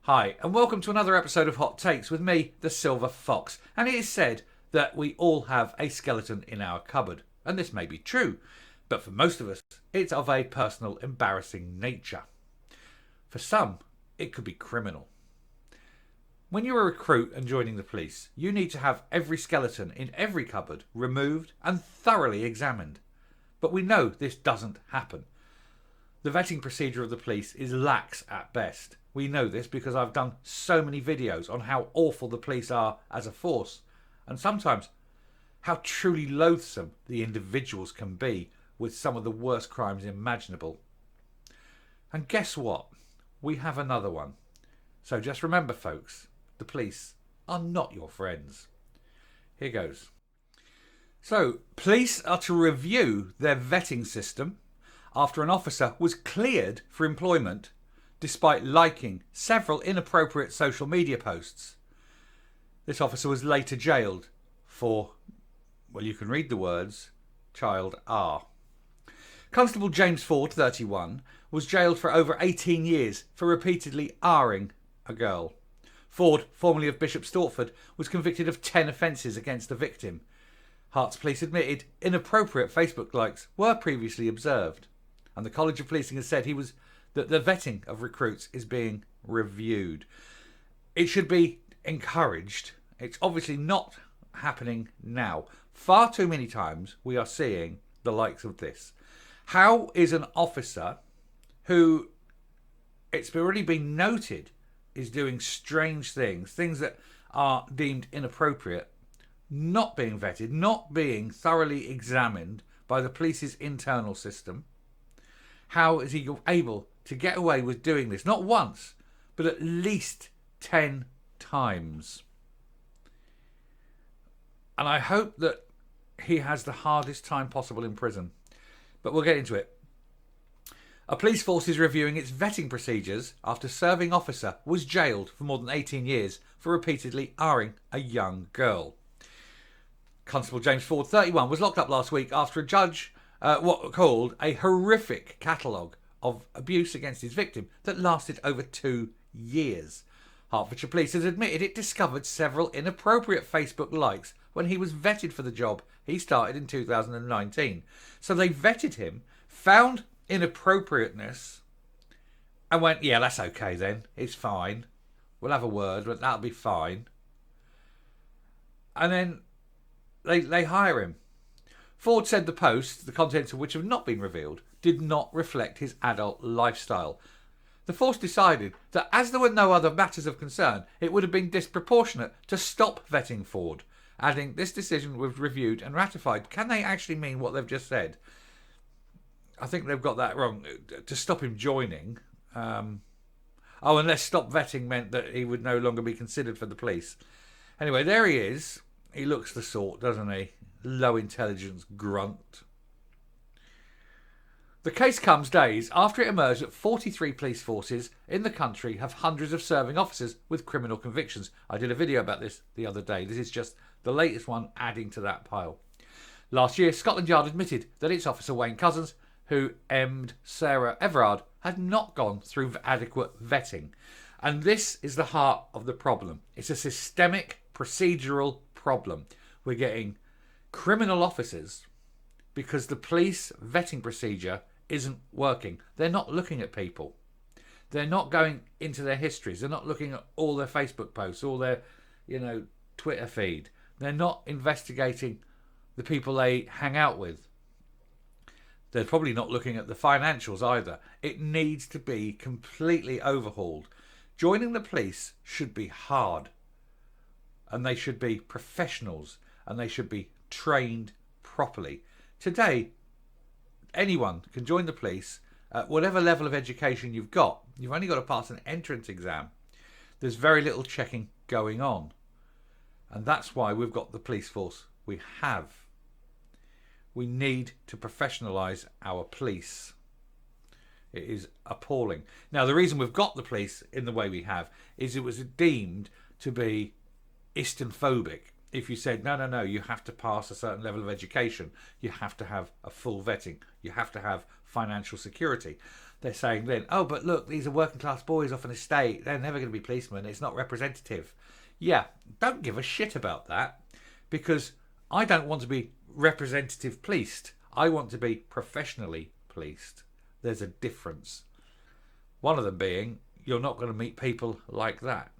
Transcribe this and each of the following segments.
Hi, and welcome to another episode of Hot Takes with me, the Silver Fox. And it is said that we all have a skeleton in our cupboard. And this may be true, but for most of us, it's of a personal, embarrassing nature. For some, it could be criminal. When you're a recruit and joining the police, you need to have every skeleton in every cupboard removed and thoroughly examined. But we know this doesn't happen. The vetting procedure of the police is lax at best. We know this because I've done so many videos on how awful the police are as a force, and sometimes how truly loathsome the individuals can be with some of the worst crimes imaginable. And guess what? We have another one. So just remember, folks, the police are not your friends. Here goes. So, police are to review their vetting system after an officer was cleared for employment despite liking several inappropriate social media posts. This officer was later jailed for, well, you can read the words, child R. Constable James Ford, 31, was jailed for over 18 years for repeatedly R-ing a girl. Ford, formerly of Bishop Stortford, was convicted of 10 offences against the victim. Herts Police admitted inappropriate Facebook likes were previously observed, and the College of Policing has said that the vetting of recruits is being reviewed. It should be encouraged. It's obviously not happening now. Far too many times we are seeing the likes of this. How is an officer who, it's already been noted, is doing strange things that are deemed inappropriate, not being vetted, not being thoroughly examined by the police's internal system? How is he able to get away with doing this? Not once, but at least 10 times. And I hope that he has the hardest time possible in prison. But we'll get into it. A police force is reviewing its vetting procedures after serving officer was jailed for more than 18 years for repeatedly R-ing a young girl. Constable James Ford, 31, was locked up last week after a judge what called a horrific catalogue of abuse against his victim that lasted over 2 years. Hertfordshire Police has admitted it discovered several inappropriate Facebook likes when he was vetted for the job he started in 2019. So they vetted him, found inappropriateness, and went, yeah, that's okay then, it's fine. We'll have a word, but that'll be fine. And then they hire him. Ford said the posts, the contents of which have not been revealed, did not reflect his adult lifestyle. The force decided that as there were no other matters of concern, it would have been disproportionate to stop vetting Ford, adding this decision was reviewed and ratified. Can they actually mean what they've just said? I think they've got that wrong. To stop him joining. Unless stop vetting meant that he would no longer be considered for the police. Anyway, there he is. He looks the sort, doesn't he? Low intelligence grunt. The case comes days after it emerged that 43 police forces in the country have hundreds of serving officers with criminal convictions. I did a video about this the other day. This is just the latest one adding to that pile. Last year, Scotland Yard admitted that its officer Wayne Couzens, who emmed Sarah Everard, had not gone through adequate vetting. And this is the heart of the problem. It's a systemic, procedural problem. We're getting criminal officers because the police vetting procedure isn't working. They're not looking at people. They're not going into their histories. They're not looking at all their Facebook posts, all their, Twitter feed. They're not investigating the people they hang out with. They're probably not looking at the financials either. It needs to be completely overhauled. Joining the police should be hard. And they should be professionals. And they should be trained properly. Today, anyone can join the police at whatever level of education you've got. You've only got to pass an entrance exam. There's very little checking going on. And that's why we've got the police force we have. We need to professionalise our police. It is appalling. Now, the reason we've got the police in the way we have is it was deemed to be Islamophobic. if you said, no, no, no, you have to pass a certain level of education, you have to have a full vetting, you have to have financial security. They're saying then, oh, but look, these are working class boys off an estate, they're never going to be policemen, it's not representative. Yeah, don't give a shit about that, because I don't want to be representative policed. I want to be professionally policed. There's a difference. One of them being, you're not going to meet people like that.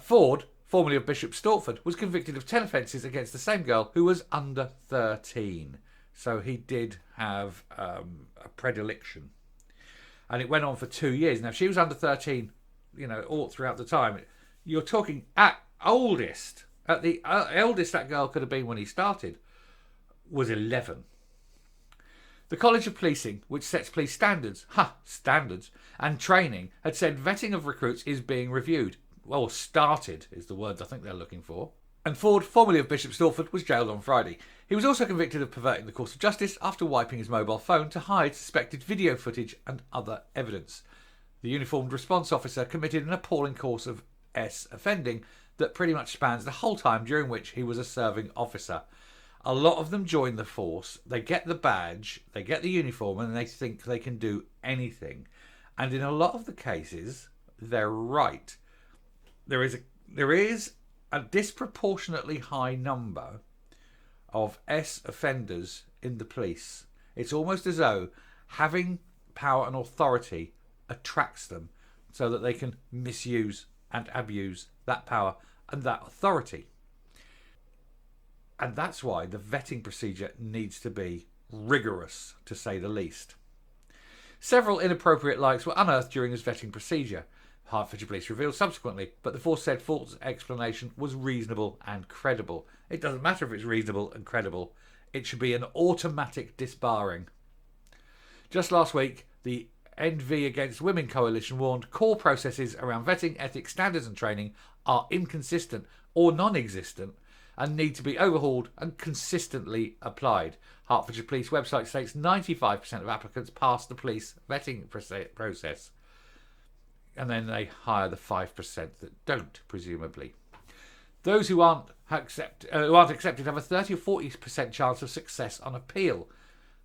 Ford, formerly of Bishop Stortford, was convicted of 10 offences against the same girl who was under 13. So he did have a predilection. And it went on for 2 years. Now, if she was under 13, all throughout the time, you're talking at the eldest that girl could have been when he started, was 11. The College of Policing, which sets police standards, and training, had said vetting of recruits is being reviewed. Well, started is the words I think they're looking for. And Ford, formerly of Bishop Stortford, was jailed on Friday. He was also convicted of perverting the course of justice after wiping his mobile phone to hide suspected video footage and other evidence. The uniformed response officer committed an appalling course of offending that pretty much spans the whole time during which he was a serving officer. A lot of them join the force, they get the badge, they get the uniform, and they think they can do anything. And in a lot of the cases, they're right. There is a disproportionately high number of offenders in the police. It's almost as though having power and authority attracts them so that they can misuse and abuse that power and that authority. And that's why the vetting procedure needs to be rigorous, to say the least. Several inappropriate likes were unearthed during this vetting procedure, Hertfordshire Police revealed subsequently, but the force said Ford's explanation was reasonable and credible. It doesn't matter if it's reasonable and credible, it should be an automatic disbarring. Just last week, the NV Against Women Coalition warned core processes around vetting, ethics, standards and training are inconsistent or non-existent and need to be overhauled and consistently applied. Hertfordshire Police website states 95% of applicants pass the police vetting process. And then they hire the 5% that don't, presumably. Those who aren't accepted have a 30 or 40% chance of success on appeal.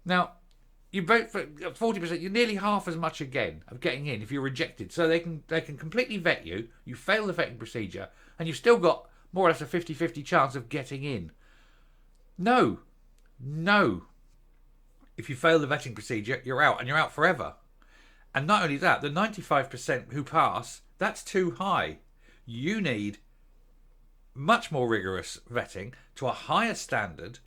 Now, you vote for 40%, you're nearly half as much again of getting in if you're rejected. So they can completely vet you, you fail the vetting procedure, and you've still got more or less a 50-50 chance of getting in. No. If you fail the vetting procedure, you're out, and you're out forever. And not only that, the 95% who pass, that's too high. You need much more rigorous vetting to a higher standard,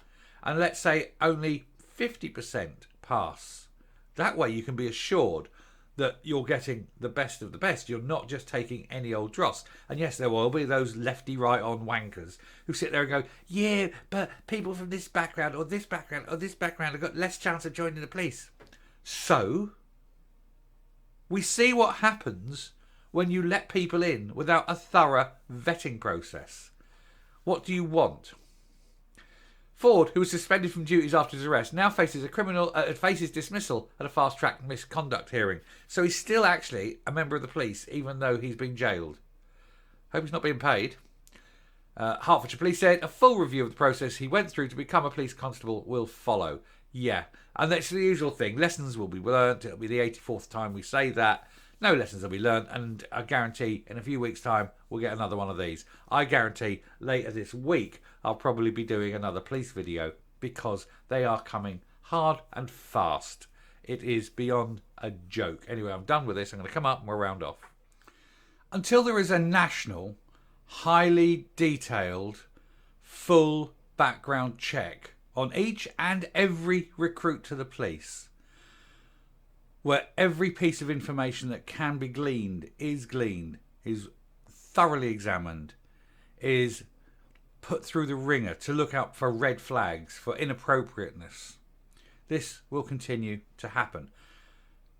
and let's say only 50% pass. That way you can be assured that you're getting the best of the best. You're not just taking any old dross. And yes, there will be those lefty right-on wankers who sit there and go, yeah, but people from this background or this background or this background have got less chance of joining the police. So we see what happens when you let people in without a thorough vetting process. What do you want? Ford, who was suspended from duties after his arrest, now faces dismissal at a fast-track misconduct hearing. So he's still actually a member of the police, even though he's been jailed. Hope he's not being paid. Hertfordshire Police said a full review of the process he went through to become a police constable will follow. Yeah, and that's the usual thing. Lessons will be learnt. It'll be the 84th time we say that. No lessons will be learnt, and I guarantee in a few weeks' time we'll get another one of these. I guarantee later this week I'll probably be doing another police video because they are coming hard and fast. It is beyond a joke. Anyway, I'm done with this. I'm going to come up and we'll round off. Until there is a national, highly detailed, full background check on each and every recruit to the police, where every piece of information that can be gleaned, is thoroughly examined, is put through the ringer to look out for red flags, for inappropriateness. This will continue to happen.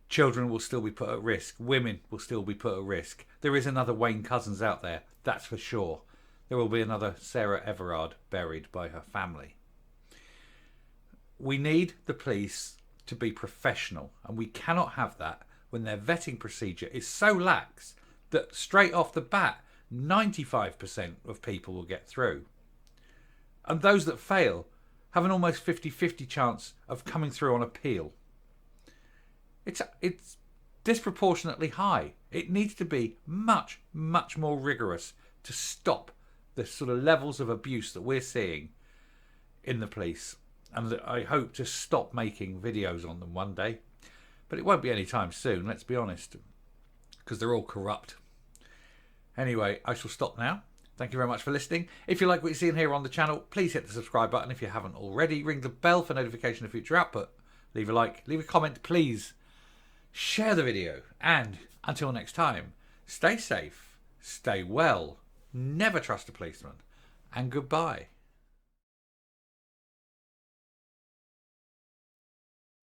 Children will still be put at risk. Women will still be put at risk. There is another Wayne Couzens out there, that's for sure. There will be another Sarah Everard buried by her family. We need the police to be professional, and we cannot have that when their vetting procedure is so lax that straight off the bat 95% of people will get through. And those that fail have an almost 50-50 chance of coming through on appeal. It's disproportionately high. It needs to be much, much more rigorous to stop the sort of levels of abuse that we're seeing in the police. And that I hope to stop making videos on them one day. But it won't be any time soon, let's be honest, because they're all corrupt. Anyway, I shall stop now. Thank you very much for listening. If you like what you're seeing here on the channel, please hit the subscribe button if you haven't already. Ring the bell for notification of future output. Leave a like, leave a comment, please. Share the video. And until next time, stay safe, stay well, never trust a policeman, and goodbye.